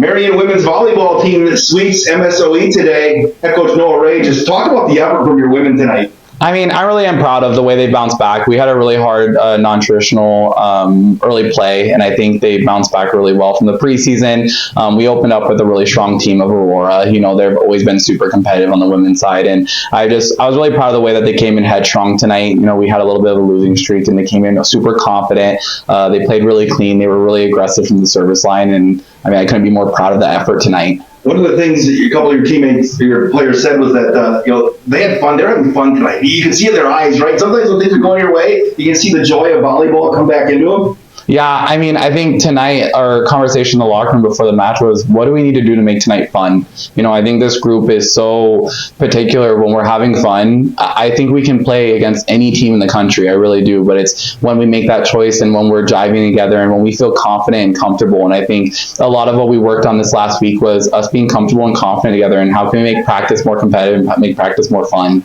Marian women's volleyball team sweeps MSOE today. Head coach Noah Ray, just talk about the effort from your women tonight. I mean, I really am proud of the way they bounced back. We had a really hard, non-traditional early play, and I think they bounced back really well from the preseason. We opened up with a really strong team of Aurora. You know, they've always been super competitive on the women's side, and I was really proud of the way that they came in headstrong tonight. You know, we had a little bit of a losing streak, and they came in super confident. They played really clean. They were really aggressive from the service line, and I mean, I couldn't be more proud of the effort tonight. One of the things that a couple of your teammates, your players said was that, they had fun. They're having fun tonight. You can see in their eyes, right? Sometimes when things are going your way, you can see the joy of volleyball come back into them. Yeah, I mean, I think tonight our conversation in the locker room before the match was, what do we need to do to make tonight fun? You know, I think this group is so particular when we're having fun. I think we can play against any team in the country. I really do. But it's when we make that choice and when we're jiving together and when we feel confident and comfortable. And I think a lot of what we worked on this last week was us being comfortable and confident together, and how can we make practice more competitive and make practice more fun.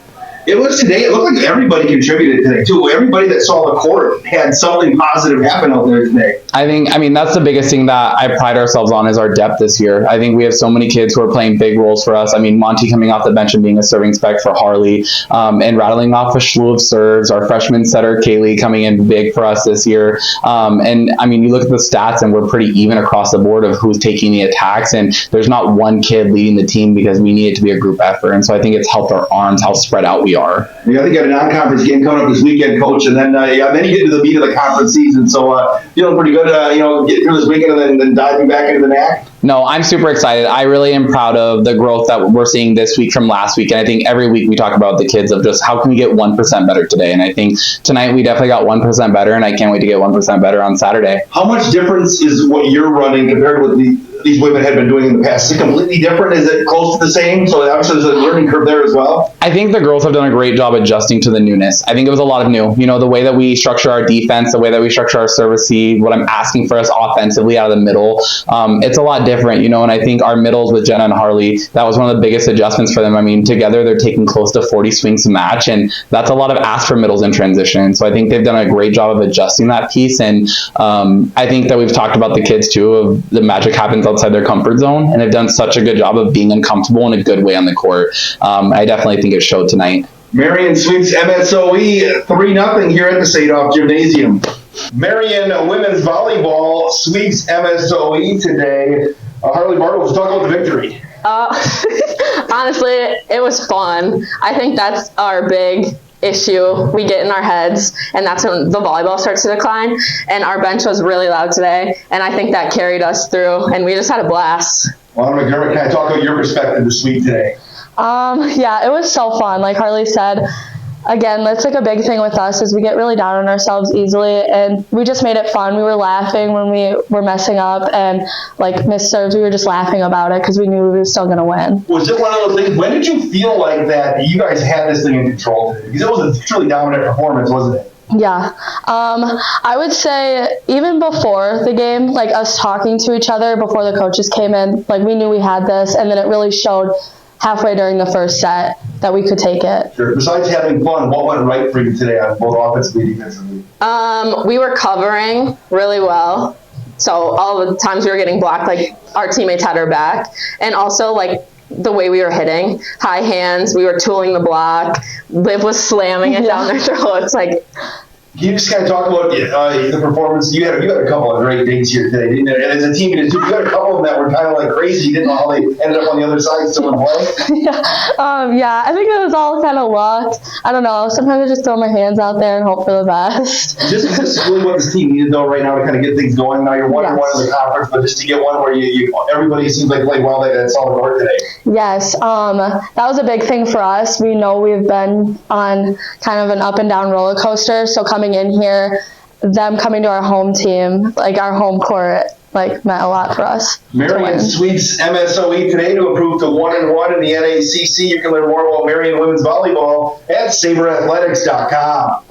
It looked like everybody contributed today, too. Everybody that saw the court had something positive happen out there today. I mean, that's the biggest thing that I pride ourselves on is our depth this year. I think we have so many kids who are playing big roles for us. I mean, Monty coming off the bench and being a serving spec for Harley, and rattling off a slew of serves. Our freshman setter, Kaylee, coming in big for us this year. And, I mean, you look at the stats, and we're pretty even across the board of who's taking the attacks. And there's not one kid leading the team because we need it to be a group effort. And so I think it's helped our arms, how spread out we are. Yeah, I think you have a non-conference game coming up this weekend, Coach, and then you get into the meat of the conference season. So feeling pretty good, get through this weekend and then diving back into the NAC. No, I'm super excited. I really am proud of the growth that we're seeing this week from last week. And I think every week we talk about the kids of just how can we get 1% better today. And I think tonight we definitely got 1% better, and I can't wait to get 1% better on Saturday. How much difference is what you're running compared with these women had been doing in the past? Is it completely different? Is it close to the same? So obviously there's a learning curve there as well. I think the girls have done a great job adjusting to the newness. I think it was a lot of new. You know, the way that we structure our defense, the way that we structure our service seed, what I'm asking for us offensively out of the middle, it's a lot different, you know, and I think our middles with Jenna and Harley, that was one of the biggest adjustments for them. I mean, together they're taking close to 40 swings a match, and that's a lot of ask for middles in transition. So I think they've done a great job of adjusting that piece, and I think that we've talked about the kids too, of the magic happens outside their comfort zone, and they've done such a good job of being uncomfortable in a good way on the court. I definitely think it showed tonight. Marian sweeps MSOE 3-0 here at the Sadov Gymnasium. Marian women's volleyball sweeps MSOE today. Harley Bartle, let's talk about the victory. Honestly, it was fun. I think that's our big issue we get in our heads, and that's when the volleyball starts to decline. And our bench was really loud today, and I think that carried us through, and we just had a blast. Well, McDermott, can I talk about your perspective this week today? Yeah, it was so fun. Like Harley said, again, that's like a big thing with us is we get really down on ourselves easily, and we just made it fun. We were laughing when we were messing up and like missed serves. We were just laughing about it because we knew we were still going to win. Was it one of those things? When did you feel like that you guys had this thing in control today? Because it was a truly dominant performance, wasn't it? Yeah. I would say even before the game, like us talking to each other before the coaches came in, like we knew we had this, and then it really showed halfway during the first set that we could take it. Sure. Besides having fun, what went right for you today on both offensively and defensively? We were covering really well. So all the times we were getting blocked, like our teammates had our back. And also like the way we were hitting, high hands, we were tooling the block. Liv was slamming it down their throats. Like, can you just kind of talk about the performance? You had a couple of great digs here today, didn't you? And as a team, you had a couple of them that were kind of like crazy. You didn't know how they ended up on the other side still in play. Yeah, I think it was all kind of luck. I don't know. Sometimes I just throw my hands out there and hope for the best. Is this really what this team needed, though, right now to kind of get things going? Now you're 1-1 in the conference, but just to get one where everybody seems like played well that's all the court today. Yes, that was a big thing for us. We know we've been on kind of an up and down roller coaster, so coming in here, them coming to our home team, like our home court, like meant a lot for us. Marian sweeps MSOE today to improve to 1-1 in the NACC. You can learn more about Marian women's volleyball at saberathletics.com.